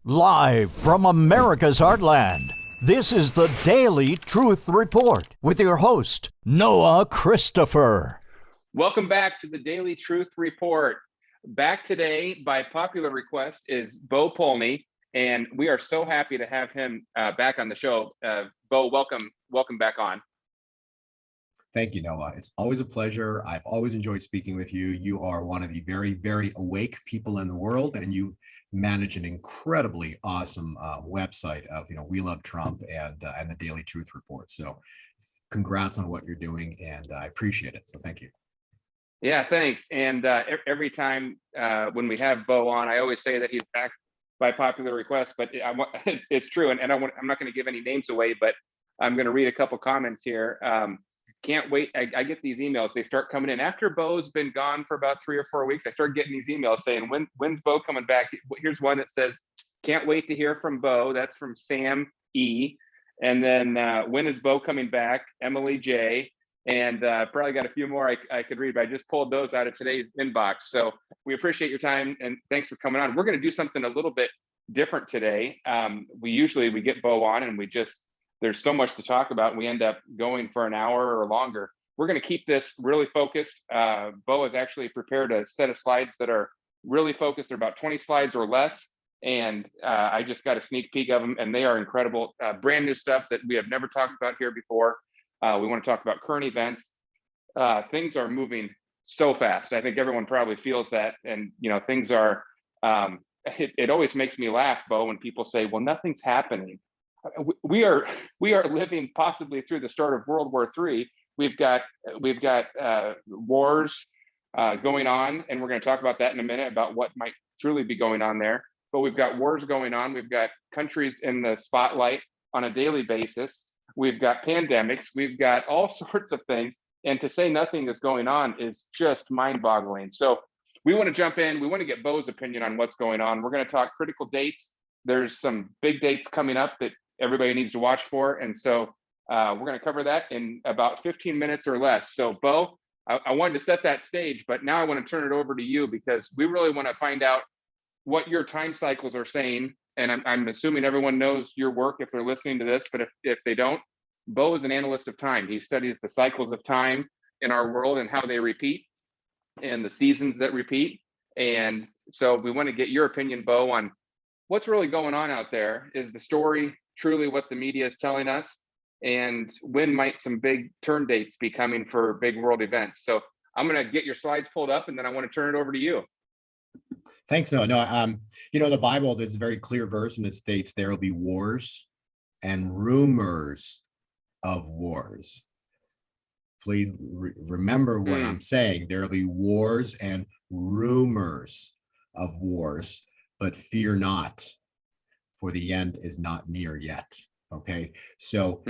Live from America's heartland, this is the Daily Truth Report with your host, Noah Christopher. Welcome back to the Daily Truth Report. Back today, by popular request, is Bo Polny, and we are so happy to have him back on the show. Bo, welcome back on. Thank you, Noah. It's always a pleasure. I've always enjoyed speaking with you. You are one of the very, very awake people in the world, and you manage an incredibly awesome website of, We Love Trump and the Daily Truth Report. So congrats on what you're doing, and I appreciate it. So thank you. Yeah, thanks. And every time when we have Bo on, I always say that he's back by popular request, but it's true. And I'm not going to give any names away, but I'm going to read a couple comments here. Can't wait. I get these emails. They start coming in after Bo's been gone for about 3 or 4 weeks. I start getting these emails saying, when's Bo coming back? Here's one that says, can't wait to hear from Bo. That's from Sam E. And then when is Bo coming back? Emily J. And probably got a few more I could read, but I just pulled those out of today's inbox. So we appreciate your time and thanks for coming on. We're going to do something a little bit different today. We get Bo on and there's so much to talk about. We end up going for an hour or longer. We're going to keep this really focused. Bo has actually prepared a set of slides that are really focused. They're about 20 slides or less. And I just got a sneak peek of them, and they are incredible. Brand new stuff that we have never talked about here before. We want to talk about current events. Things are moving so fast. I think everyone probably feels that. And, things are, it always makes me laugh, Bo, when people say, well, nothing's happening. We are living possibly through the start of World War III. We've got wars going on, and we're going to talk about that in a minute, about what might truly be going on there. But we've got wars going on. We've got countries in the spotlight on a daily basis. We've got pandemics. We've got all sorts of things. And to say nothing is going on is just mind-boggling. So we want to jump in. We want to get Bo's opinion on what's going on. We're going to talk critical dates. There's some big dates coming up that everybody needs to watch for. And so we're going to cover that in about 15 minutes or less. So Bo, I wanted to set that stage, but now I want to turn it over to you because we really want to find out what your time cycles are saying. And I'm assuming everyone knows your work if they're listening to this, but if they don't, Bo is an analyst of time. He studies the cycles of time in our world and how they repeat and the seasons that repeat. And so we want to get your opinion, Bo, on what's really going on out there. Is the story truly what the media is telling us? And when might some big turn dates be coming for big world events? So I'm going to get your slides pulled up, and then I want to turn it over to you. Thanks, Noah. No, the Bible, there's a very clear verse, and it states there will be wars and rumors of wars. Please remember what I'm saying. There will be wars and rumors of wars, but fear not, for the end is not near yet. Okay, so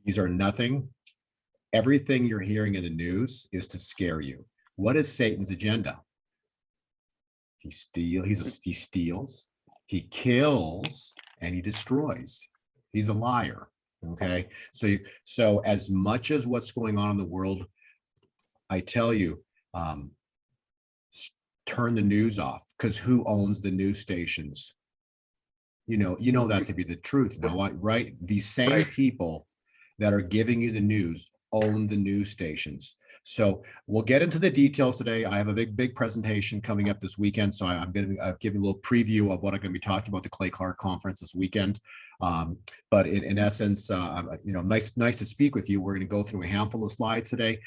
these are nothing. Everything you're hearing in the news is to scare you. What is Satan's agenda? He steals, he kills, and he destroys. He's a liar. Okay, so as much as what's going on in the world, I tell you, turn the news off, because who owns the news stations? You know that to be the truth. Right? These same people that are giving you the news own the news stations. So we'll get into the details today. I have a big presentation coming up this weekend. So I'm going to give you a little preview of what I'm going to be talking about the Clay Clark conference this weekend. But in essence, nice to speak with you. We're going to go through a handful of slides today.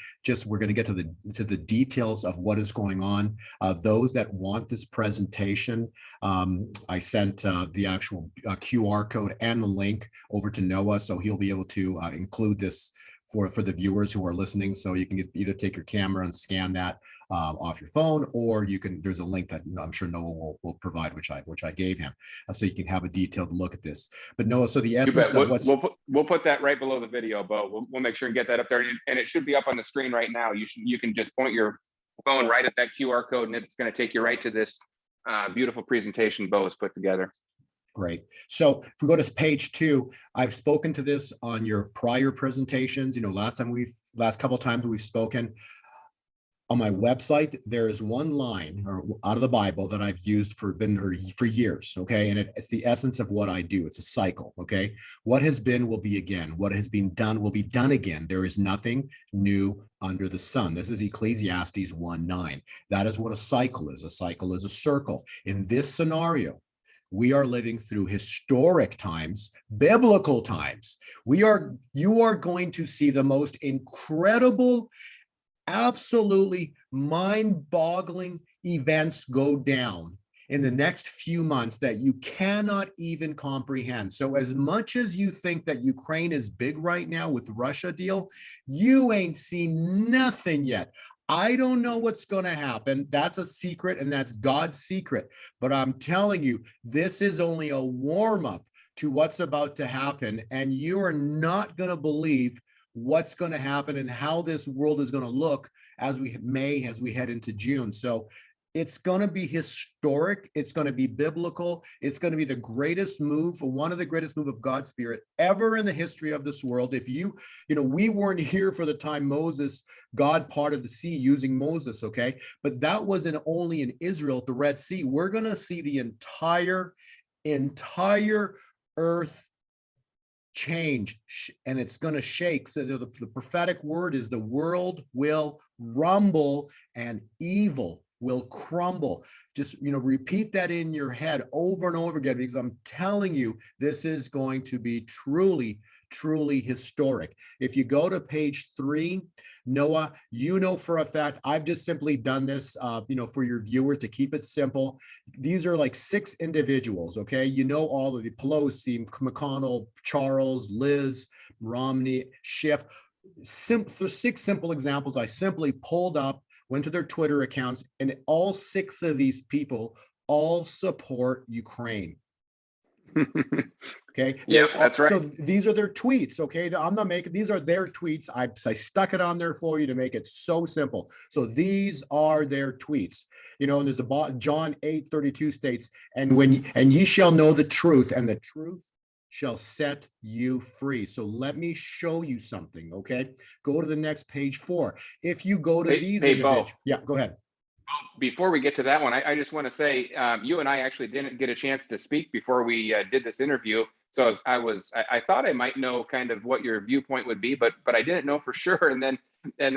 We're going to get to the details of what is going on. Those that want this presentation, I sent the actual QR code and the link over to Noah, so he'll be able to include this for the viewers who are listening. So you can either take your camera and scan that off your phone, or there's a link that I'm sure Noah will provide, which I gave him, so you can have a detailed look at this. But Noah, so the essence of what's we'll put that right below the video, Bo. We'll make sure and get that up there, and it should be up on the screen right now. You can just point your phone right at that QR code, and it's going to take you right to this beautiful presentation Bo has put together. Great. So if we go to page 2, I've spoken to this on your prior presentations. Last couple of times we've spoken. on my website, there is one line or out of the Bible that I've used for years. Okay. And it's the essence of what I do. It's a cycle. Okay. What has been will be again. What has been done will be done again. There is nothing new under the sun. This is Ecclesiastes 1:9. That is what a cycle is. A cycle is a circle. In this scenario, we are living through historic times, biblical times. You are going to see the most incredible, absolutely mind-boggling events go down in the next few months that you cannot even comprehend. So as much as you think that Ukraine is big right now with Russia deal, you ain't seen nothing yet. I don't know what's going to happen. That's a secret, and that's God's secret. But I'm telling you, this is only a warm-up to what's about to happen, and you are not going to believe what's going to happen and how this world is going to look as we head into June. So it's going to be historic. It's going to be biblical. It's going to be the greatest move, one of the greatest move of God's Spirit ever in the history of this world. If we weren't here for the time God parted the sea using Moses, okay? But that wasn't only in Israel, the Red Sea. We're going to see the entire earth change, and it's going to shake. So the prophetic word is the world will rumble and evil will crumble. Just repeat that in your head over and over again, because I'm telling you, this is going to be truly historic. If you go to page 3, Noah, for a fact, I've just simply done this, for your viewers to keep it simple. These are like 6 individuals, okay? All of the Pelosi, McConnell, Charles, Liz, Romney, Schiff. For 6 simple examples, I simply pulled up, went to their Twitter accounts, and all 6 of these people all support Ukraine. Okay. Yeah, that's right. So these are their tweets. Okay. These are their tweets. I stuck it on there for you to make it so simple. So these are their tweets. And there's John 8:32 states, and ye shall know the truth, and the truth shall set you free. So let me show you something. Okay. Go to the next page 4. If you go to these individuals. Yeah, go ahead. Before we get to that one, I just want to say you and I actually didn't get a chance to speak before we did this interview. So I thought I might know kind of what your viewpoint would be, but I didn't know for sure. And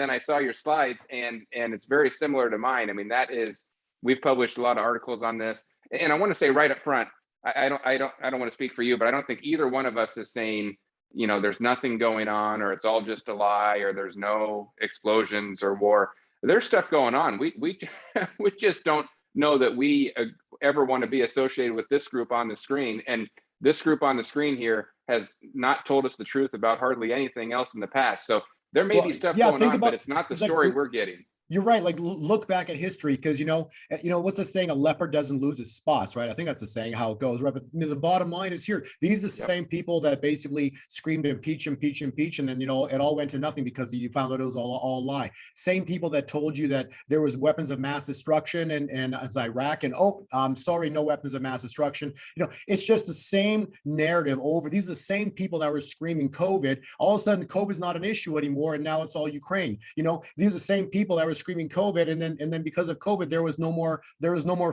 then I saw your slides, and it's very similar to mine. I mean, we've published a lot of articles on this, and I want to say right up front, I don't want to speak for you, but I don't think either one of us is saying there's nothing going on, or it's all just a lie, or there's no explosions or war. There's stuff going on. We just don't know that we ever want to be associated with this group on the screen. And this group on the screen here has not told us the truth about hardly anything else in the past. So there may be stuff going on, but it's not the story we're getting. You're right. Like, look back at history, because what's the saying? A leopard doesn't lose his spots, right? I think that's the saying, how it goes, right? But the bottom line is here. These are the same people that basically screamed impeach, and then it all went to nothing because you found out it was all lie. Same people that told you that there was weapons of mass destruction and as Iraq, and I'm sorry, no weapons of mass destruction. It's just the same narrative over. These are the same people that were screaming COVID. All of a sudden, COVID's not an issue anymore, and now it's all Ukraine. These are the same people that were screaming COVID, and then because of COVID there was no more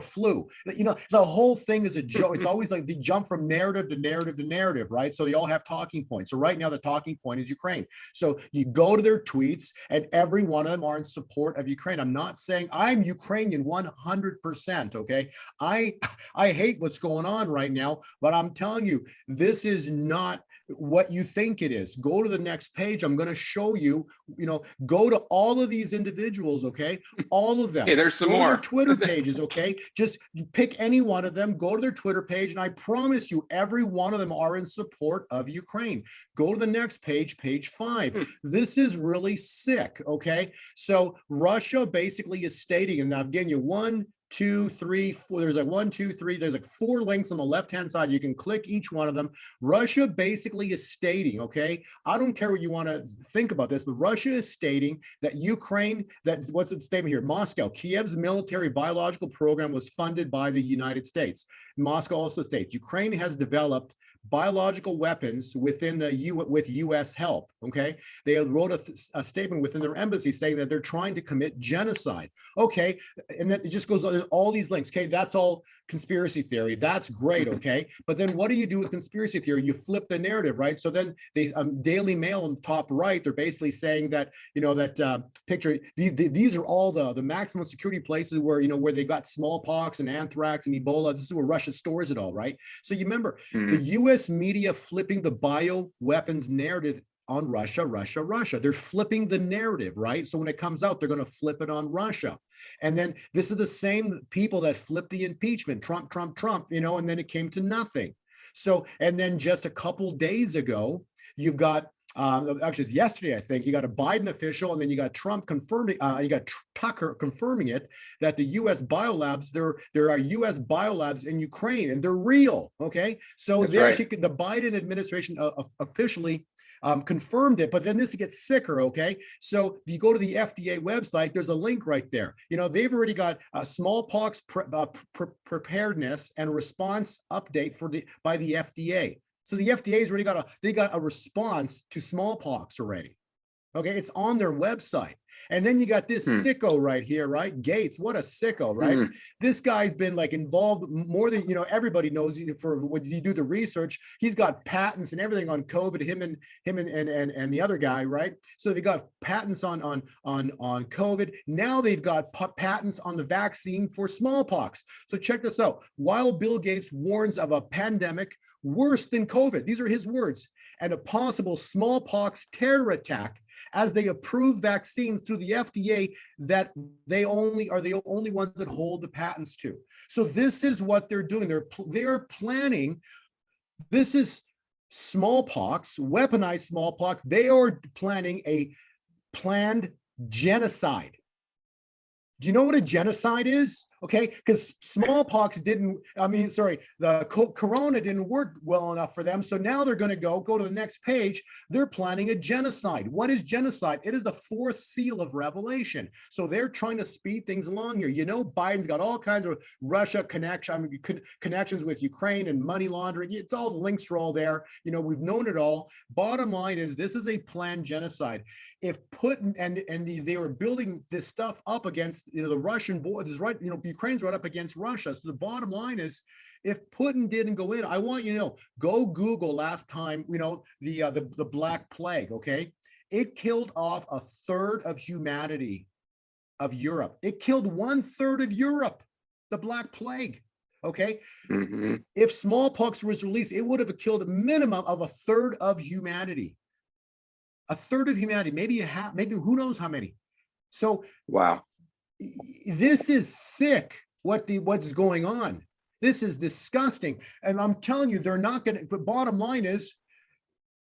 flu. The whole thing is a joke. It's always like the jump from narrative to narrative to narrative, right? So they all have talking points. So right now the talking point is Ukraine. So you go to their tweets, and every one of them are in support of Ukraine. I'm not saying I'm Ukrainian 100%, okay? I hate what's going on right now, but I'm telling you, this is not what you think it is. Go to the next page. I'm going to show you, go to all of these individuals, okay? All of them. Hey, there's some more. Their Twitter pages, okay? Just pick any one of them, go to their Twitter page, and I promise you, every one of them are in support of Ukraine. Go to the next page, page 5. This is really sick, okay? So Russia basically is stating, and I'm giving you 1, 2, 3, 4. There's like 1, 2, 3. There's like 4 links on the left-hand side. You can click each one of them. Russia basically is stating, okay, I don't care what you want to think about this, but Russia is stating that Ukraine, what's the statement here? Moscow, Kiev's military biological program was funded by the United States. Moscow also states Ukraine has developed biological weapons within the with U.S. help. Okay, they wrote a statement within their embassy saying that they're trying to commit genocide. Okay, and then it just goes on all these links. Okay, that's all conspiracy theory. That's great. Okay, but then what do you do with conspiracy theory? You flip the narrative, right? So then they Daily Mail on top right, they're basically saying that that picture. These are all the maximum security places where where they got smallpox and anthrax and Ebola. This is where Russia stores it all, right? So you remember the U.S. media flipping the bioweapons narrative on Russia, Russia, Russia. They're flipping the narrative, right? So when it comes out, they're going to flip it on Russia. And then this is the same people that flipped the impeachment, Trump, Trump, Trump, and then it came to nothing. So, and then just a couple days ago, you've got, actually it's yesterday, I think, you got a Biden official, and then you got Trump confirming, you got Tucker confirming it, that the U.S. biolabs, there are U.S. biolabs in Ukraine, and they're real, okay? So That's they right. actually, the Biden administration officially confirmed it, but then this gets sicker, okay? So if you go to the FDA website, there's a link right there. They've already got a smallpox preparedness and response update by the FDA. So the FDA's already got a response to smallpox already. Okay, it's on their website. And then you got this sicko right here, right? Gates, what a sicko, right? This guy's been like involved more than, everybody knows for when you do the research. He's got patents and everything on COVID, him and the other guy, right? So they got patents on COVID. Now they've got patents on the vaccine for smallpox. So check this out. While Bill Gates warns of a pandemic worse than COVID, these are his words, and a possible smallpox terror attack, as they approve vaccines through the FDA that they are the only ones that hold the patents to. So this is what they're doing. They're planning. This is smallpox, weaponized smallpox. They are planning a planned genocide. Do you know what a genocide is? Okay, because smallpox the corona didn't work well enough for them. So now they're going to go to the next page. They're planning a genocide. What is genocide? It is the fourth seal of Revelation. So they're trying to speed things along here. Biden's got all kinds of Russia connections with Ukraine and money laundering. It's all, the links are all there. We've known it all. Bottom line is, this is a planned genocide. If Putin they were building this stuff up against the Russian borders, right? Ukraine's right up against Russia. So the bottom line is, if Putin didn't go in, I want you to know, go Google last time, the Black Plague, okay? It killed off a third of humanity of Europe. It killed 1/3 of Europe, the Black Plague, okay? If smallpox was released, it would have killed a minimum of a third of humanity. A third of humanity, maybe a half, maybe who knows how many. So wow, this is sick. What's going on? This is disgusting. And I'm telling you, they're not going to. But bottom line is,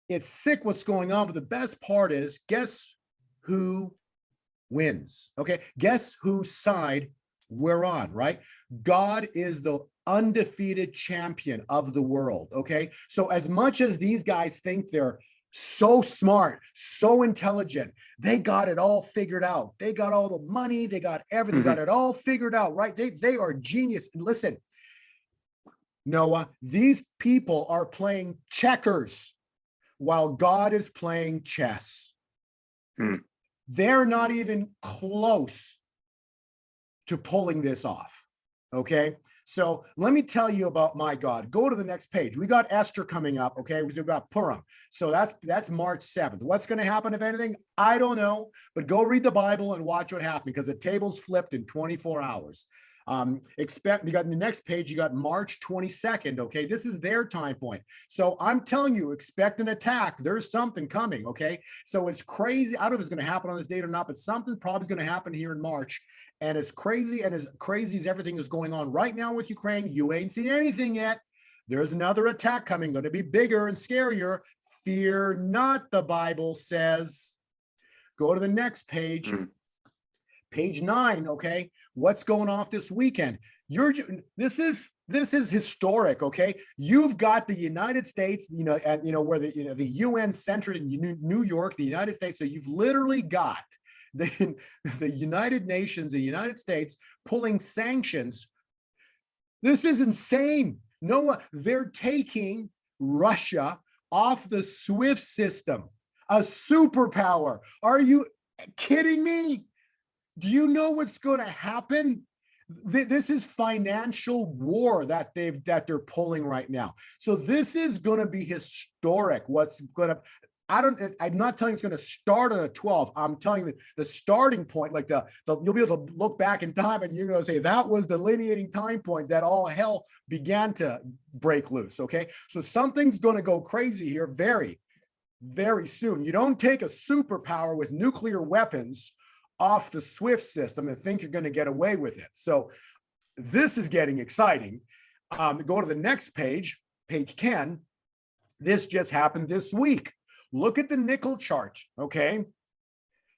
it's sick what's going on. But the best part is, guess who wins? Okay, guess whose side we're on, right? God is the undefeated champion of the world. Okay, so as much as these guys think they're so smart, so intelligent, they got it all figured out. They got all the money, they got everything, got it all figured out, right? They are genius. And listen, Noah, these people are playing checkers while God is playing chess. They're not even close to pulling this off. Okay, so let me tell you about my God. Go to the next page. We got Esther coming up. Okay, we've got Purim. So that's March 7th. What's going to happen, if anything? I don't know, but go read the Bible and watch what happened, because the tables flipped in 24 hours. You got in the next page, you got March 22nd. Okay, this is their time point. So I'm telling you, expect an attack. There's something coming. Okay, so it's crazy. I don't know if it's going to happen on this date or not, but something probably is going to happen here in March. And as crazy as everything is going on right now with Ukraine, you ain't seen anything yet. There's another attack coming, going to be bigger and scarier. Fear not, the Bible says. Go to the next page. Page 9, okay? What's going off this weekend? This is historic, okay? You've got the United States, where the UN centered in New York, the United States. So you've literally got the United Nations, the United States pulling sanctions. This is insane. Noah, they're taking Russia off the SWIFT system, a superpower. Are you kidding me? Do you know what's going to happen? This is financial war that they're pulling right now. So this is going to be historic. I'm not telling you it's going to start on a 12. I'm telling you the starting point, like you'll be able to look back in time and you're going to say that was the delineating time point that all hell began to break loose. Okay. So something's going to go crazy here very, very soon. You don't take a superpower with nuclear weapons off the SWIFT system and think you're going to get away with it. So this is getting exciting. Go to the next page, page 10. This just happened this week. Look at the nickel chart, okay?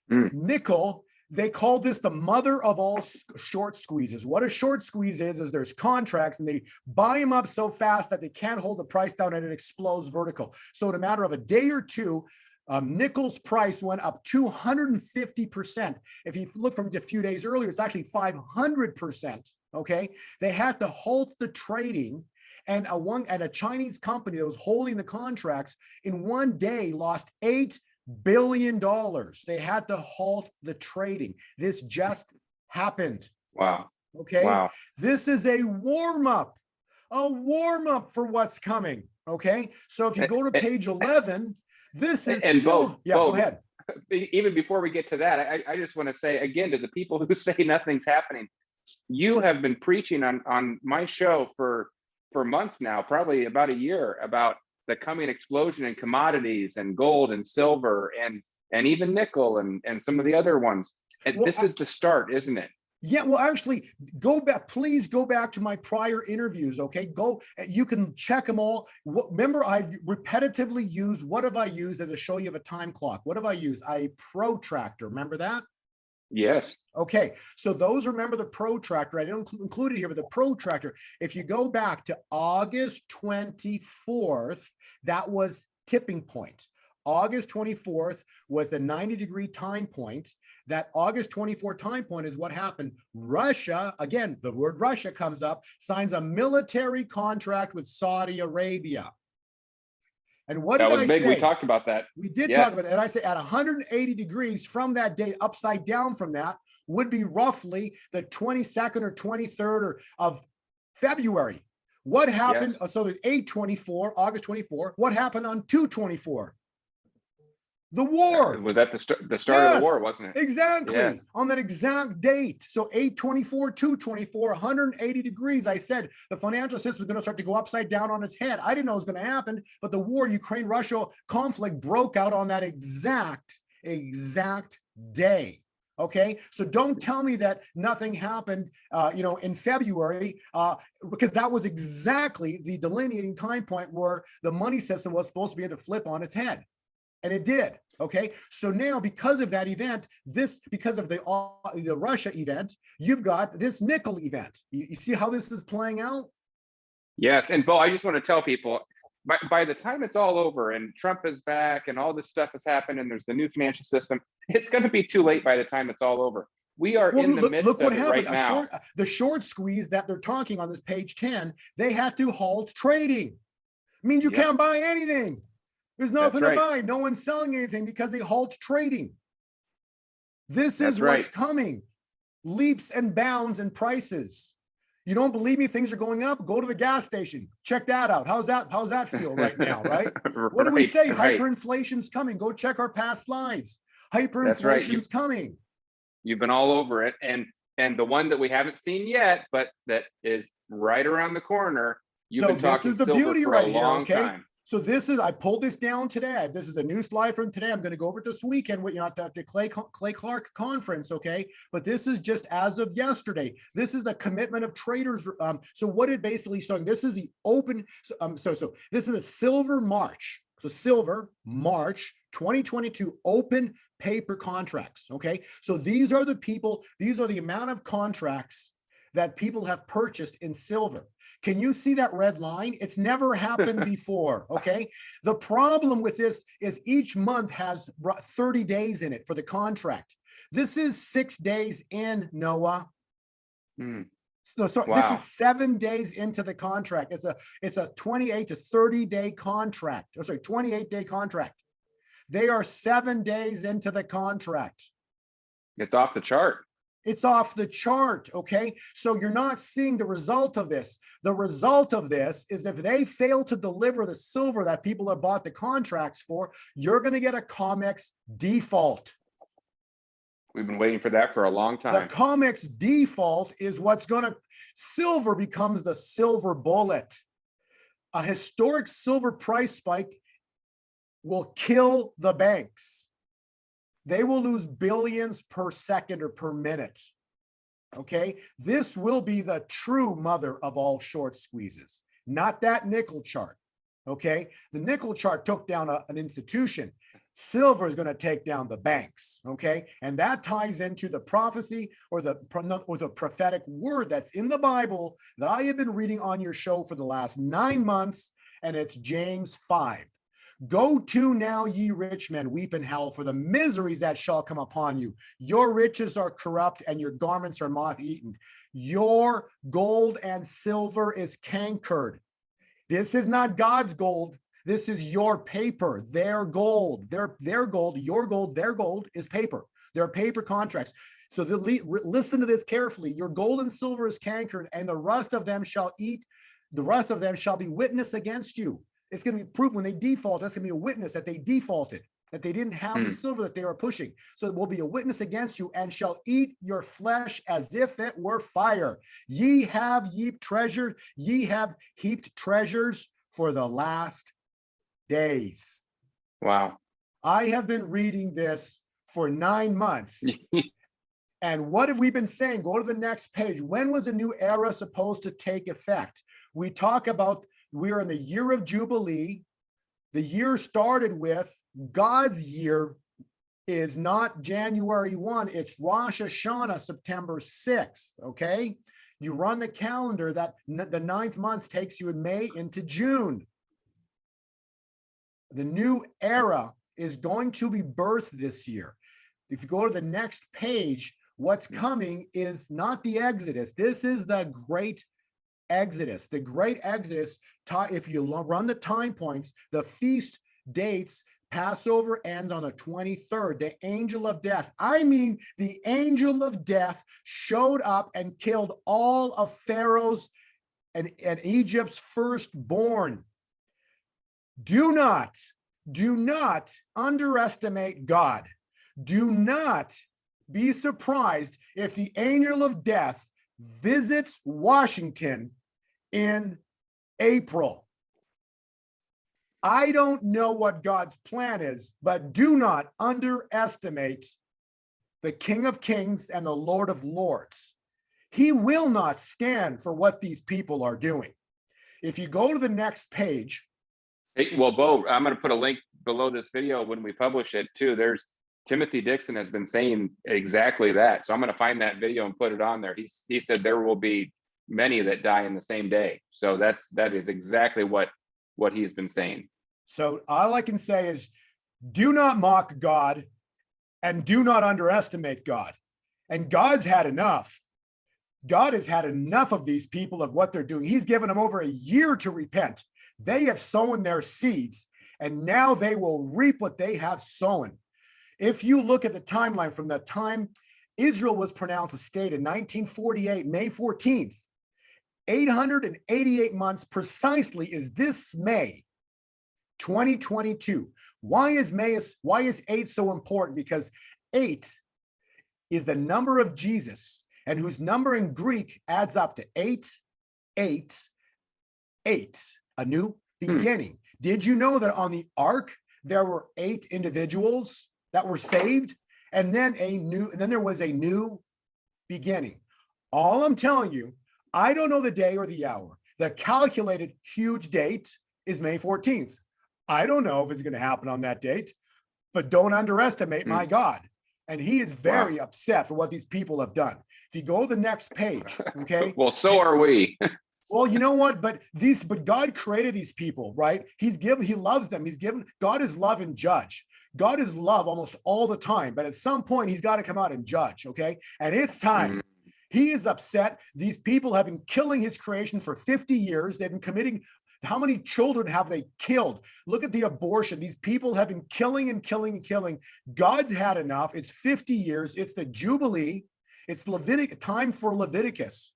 Nickel, they call this the mother of all short squeezes. What a short squeeze is there's contracts and they buy them up so fast that they can't hold the price down and it explodes vertical. So in a matter of a day or two, nickel's price went up 250%. If you look from a few days earlier, it's actually 500%. Okay, they had to halt the trading, and a Chinese company that was holding the contracts in one day lost $8 billion. They had to halt the trading. This just happened. Wow. Okay. Wow. This is a warm up for what's coming. Okay. So if you go to page 11. This is go ahead. Even before we get to that, I just want to say again to the people who say nothing's happening, you have been preaching on my show for months now, probably about a year, about the coming explosion in commodities and gold and silver and even nickel and some of the other ones. And this is the start, isn't it? Yeah, well, actually, please go back to my prior interviews, okay? You can check them all. Remember, I've repetitively used, what have I used as a show you have a time clock? What have I used? A protractor, remember that? Yes. Okay, so remember the protractor. I didn't include it here, but the protractor, if you go back to August 24th, that was tipping point. August 24th was the 90-degree time point. That August 24 time point is what happened. Russia, again, the word Russia comes up, signs a military contract with Saudi Arabia. And what did I say? We talked about that. We did talk about that. And I say at 180 degrees from that date, upside down from that, would be roughly the 22nd or 23rd of February. What happened? Yes. So there's 8/24, August 24. What happened on 2/24? The war. Was that the start of the war, wasn't it? Exactly. Yes. On that exact date. So 8/24, 2/24, 180 degrees. I said the financial system was going to start to go upside down on its head. I didn't know it was going to happen, but the war, Ukraine-Russia conflict broke out on that exact day. Okay, so don't tell me that nothing happened, in February, because that was exactly the delineating time point where the money system was supposed to be able to flip on its head. And it did. Okay. So now, because of that event, because of the Russia event, you've got this nickel event. You see how this is playing out? Yes. And Bo, I just want to tell people, by the time it's all over and Trump is back and all this stuff has happened and there's the new financial system, it's going to be too late by the time it's all over. We are in the midst of it right now. The short squeeze that they're talking on this page 10, they had to halt trading. It means you can't buy anything. There's nothing to buy. No one's selling anything because they halt trading. This is what's coming. Leaps and bounds in prices. You don't believe me? Things are going up. Go to the gas station. Check that out. How's that feel right now, right? What do we say? Hyperinflation's coming. Go check our past slides. Hyperinflation's coming. You've been all over it. And the one that we haven't seen yet, but that is right around the corner, you've been talking silver for a long time. So I pulled this down today. This is a new slide from today. I'm going to go over it this weekend with at the Clay Clark conference. Okay. But this is just as of yesterday. This is the commitment of traders. So what it basically showing, this is the open. So this is a silver March. So silver March 2022 open paper contracts. Okay. So these are the amount of contracts that people have purchased in silver. Can you see that red line? It's never happened before, okay? The problem with this is each month has 30 days in it for the contract. This is 6 days in, Noah. No, sorry, this Wow. is 7 days into the contract. It's a 28 to 30 day contract. Oh, sorry, 28-day contract. They are 7 days into the contract. It's off the chart. It's off the chart. Okay. So you're not seeing the result of this. The result of this is if they fail to deliver the silver that people have bought the contracts for, you're going to get a COMEX default. We've been waiting for that for a long The time. COMEX default is what's going to, silver becomes the silver bullet. A historic silver price spike will kill the banks. They will lose billions per second or per minute. Okay. This will be the true mother of all short squeezes, not that nickel chart. Okay. The nickel chart took down an institution. Silver is going to take down the banks. Okay. And that ties into the prophecy or the prophetic word that's in the Bible that I have been reading on your show for the last 9 months. And it's James 5. Go to now, ye rich men, weep and howl for the miseries that shall come upon you. Your riches are corrupt and your garments are moth-eaten. Your gold and silver is cankered. This is not God's gold. This is your paper, their gold, their gold, your gold, their gold is paper. They're paper contracts. So listen to this carefully. Your gold and silver is cankered, and the rust of them shall eat. The rest of them shall be witness against you. It's going to be proof when they default. That's going to be a witness that they defaulted, that they didn't have the silver that they were pushing. So it will be a witness against you and shall eat your flesh as if it were fire. Ye have heaped treasures for the last days. Wow. I have been reading this for 9 months. And what have we been saying? Go to the next page. When was a new era supposed to take effect? We talk about we are in the year of Jubilee. The year started with God's year is not January 1. It's Rosh Hashanah, September 6th. Okay. You run the calendar that the 9th month takes you in May into June. The new era is going to be birthed this year. If you go to the next page, what's coming is not the Exodus. This is the great Exodus. The great Exodus, if you run the time points, the feast dates, Passover ends on the 23rd. The angel of death, the angel of death showed up and killed all of Pharaoh's and Egypt's firstborn. Do not underestimate God. Do not be surprised if the angel of death visits Washington in April. I don't know what God's plan is, but do not underestimate the King of Kings and the Lord of Lords. He will not stand for what these people are doing. If you go to the next page. Hey, well, Bo, I'm going to put a link below this video when we publish it too. There's Timothy Dixon has been saying exactly that. So I'm going to find that video and put it on there. He said there will be many that die in the same day. So that is exactly what he's been saying. So all I can say is do not mock God and do not underestimate God. And God's had enough. God has had enough of these people, of what they're doing. He's given them over a year to repent. They have sown their seeds, and now they will reap what they have sown. If you look at the timeline from the time Israel was pronounced a state in 1948, May 14th, 888 months precisely is this May 2022. Why is 8 so important? Because 8 is the number of Jesus, and whose number in Greek adds up to 8, 8, 8, a new beginning. Did you know that on the ark there were 8 individuals that were saved, and then there was a new beginning? All I'm telling you, I don't know the day or the hour. The calculated huge date is May 14th. I don't know if it's going to happen on that date, but don't underestimate my God. And he is very upset for what these people have done. If you go to the next page, okay? Well, so are we. Well, you know what? But God created these people, right? He loves them. God is love and judge. God is love almost all the time, but at some point he's got to come out and judge, okay? And it's time. He is upset. These people have been killing his creation for 50 years. They've been committing, how many children have they killed? Look at the abortion. These people have been killing and killing and killing. God's had enough. It's 50 years. It's the Jubilee. It's time for Leviticus.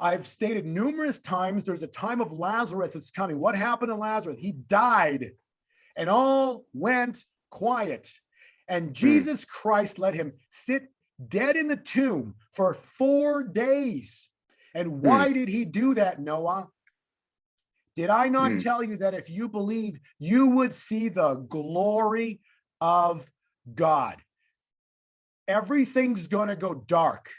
I've stated numerous times, there's a time of Lazarus that's coming. What happened to Lazarus? He died and all went quiet. And Jesus Christ let him sit dead in the tomb for 4 days. And why did he do that, Noah? Did I not tell you that if you believe, you would see the glory of God? Everything's going to go dark.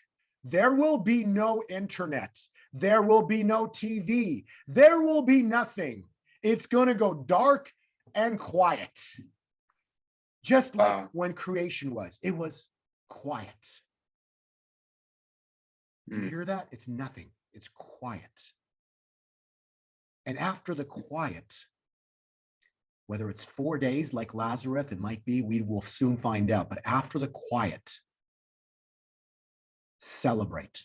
There will be no internet. There will be no TV. There will be nothing. It's going to go dark and quiet. Just like when creation was. It was quiet. You hear that? It's nothing. It's quiet. And after the quiet, whether it's 4 days like Lazarus, it might be, we will soon find out. But after the quiet, celebrate.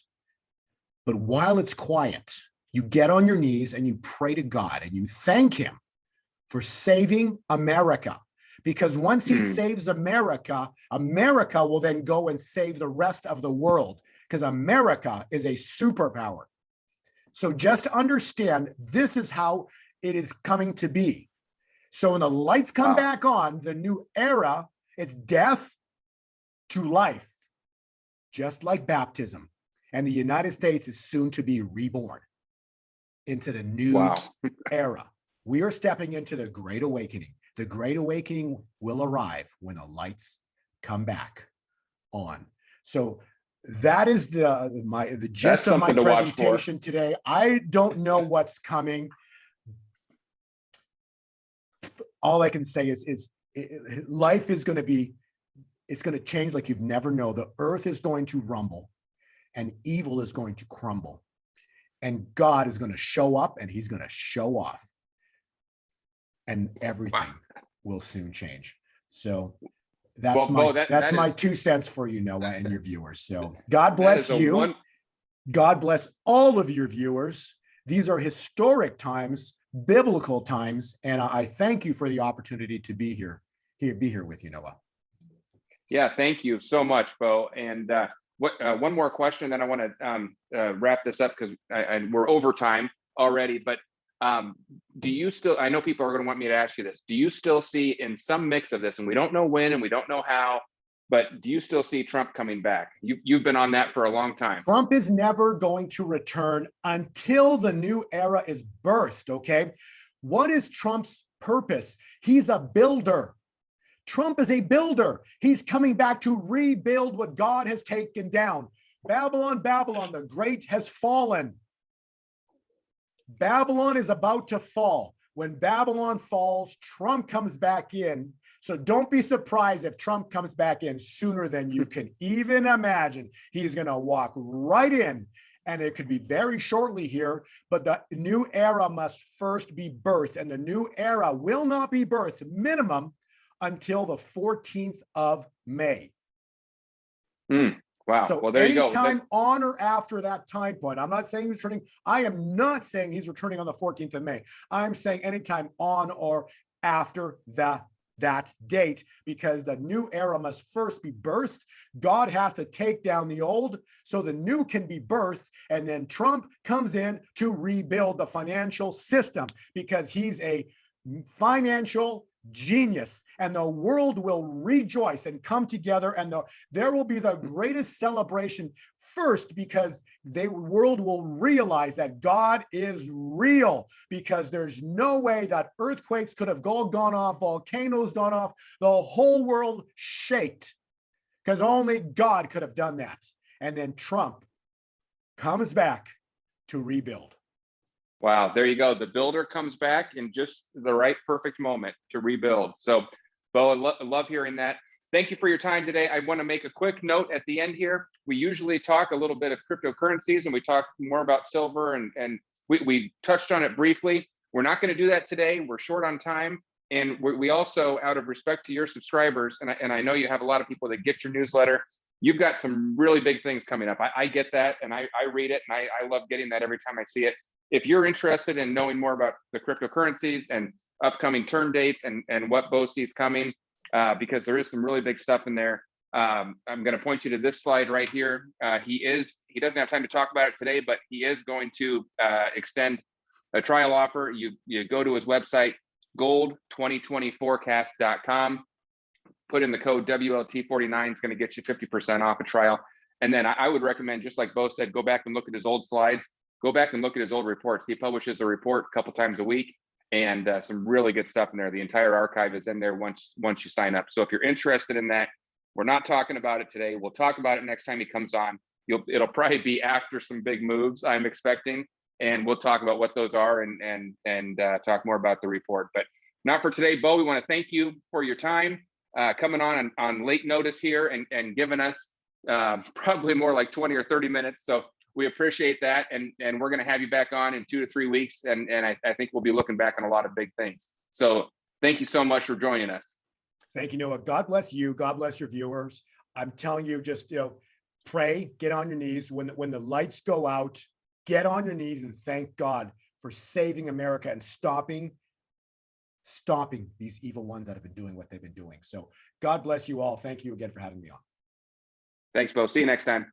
But while it's quiet, you get on your knees and you pray to God and you thank him for saving America. Because once he saves America, America will then go and save the rest of the world, because America is a superpower. So just understand, this is how it is coming to be. So when the lights come back on, the new era, it's death to life, just like baptism. And the United States is soon to be reborn into the new era. We are stepping into the Great Awakening. The Great Awakening will arrive when the lights come back on. So that is the gist of my presentation today. I don't know what's coming. All I can say is life is going to be, it's going to change like you've never known. The earth is going to rumble and evil is going to crumble. And God is going to show up and he's going to show off. And everything will soon change. So that's my 2 cents for you, Noah, and your viewers. So God bless you. God bless all of your viewers. These are historic times, biblical times, and I thank you for the opportunity to be here with you, Noah. Yeah, thank you so much, Bo. And one more question, then I want to wrap this up because we're over time already. But do you still, I know people are going to want me to ask you this, do you still see in some mix of this, and we don't know when and we don't know how, but do you still see Trump coming back? You've been on that for a long time. Trump is never going to return until the new era is birthed, okay? What is Trump's purpose? He's a builder. Trump is a builder. He's coming back to rebuild what God has taken down. Babylon, Babylon, the great has fallen. Babylon is about to fall. When Babylon falls, Trump comes back in. So don't be surprised if Trump comes back in sooner than you can even imagine. He's going to walk right in, and it could be very shortly here, but the new era must first be birthed, and the new era will not be birthed minimum until the 14th of May. Wow. So well, there you go. Anytime on or after that time point, I'm not saying he's returning. I am not saying he's returning on the 14th of May. I'm saying anytime on or after that date, because the new era must first be birthed. God has to take down the old so the new can be birthed. And then Trump comes in to rebuild the financial system because he's a financial genius, and the world will rejoice and come together, and there will be the greatest celebration first, because the world will realize that God is real, because there's no way that earthquakes could have gone off, volcanoes gone off, the whole world shaked, because only God could have done that. And then Trump comes back to rebuild. Wow, there you go. The builder comes back in just the right, perfect moment to rebuild. So, Bo, I love hearing that. Thank you for your time today. I want to make a quick note at the end here. We usually talk a little bit of cryptocurrencies, and we talk more about silver, and we touched on it briefly. We're not going to do that today. We're short on time. And we also, out of respect to your subscribers, and I know you have a lot of people that get your newsletter, you've got some really big things coming up. I get that, and I read it, and I love getting that every time I see it. If you're interested in knowing more about the cryptocurrencies and upcoming turn dates and what Bo sees coming, because there is some really big stuff in there. I'm going to point you to this slide right here. He doesn't have time to talk about it today, but he is going to extend a trial offer. You go to his website, gold2020forecast.com, put in the code WLT49. It's going to get you 50% off a trial. And then I would recommend, just like Bo said, go back and look at his old slides. Go back and look at his old reports. He publishes a report a couple times a week, and some really good stuff in there. The entire archive is in there once you sign up. So if you're interested in that, we're not talking about it today. We'll talk about it next time he comes on. It'll probably be after some big moves, I'm expecting, and we'll talk about what those are and talk more about the report. But not for today, Bo. We want to thank you for your time, coming on late notice here and giving us probably more like 20 or 30 minutes. So we appreciate that, and we're going to have you back on in 2 to 3 weeks, and I think we'll be looking back on a lot of big things. So thank you so much for joining us. Thank you, Noah. God bless you. God bless your viewers. I'm telling you, just pray, get on your knees when the lights go out. Get on your knees and thank God for saving America and stopping these evil ones that have been doing what they've been doing. So God bless you all. Thank you again for having me on. Thanks, Bo. See you next time.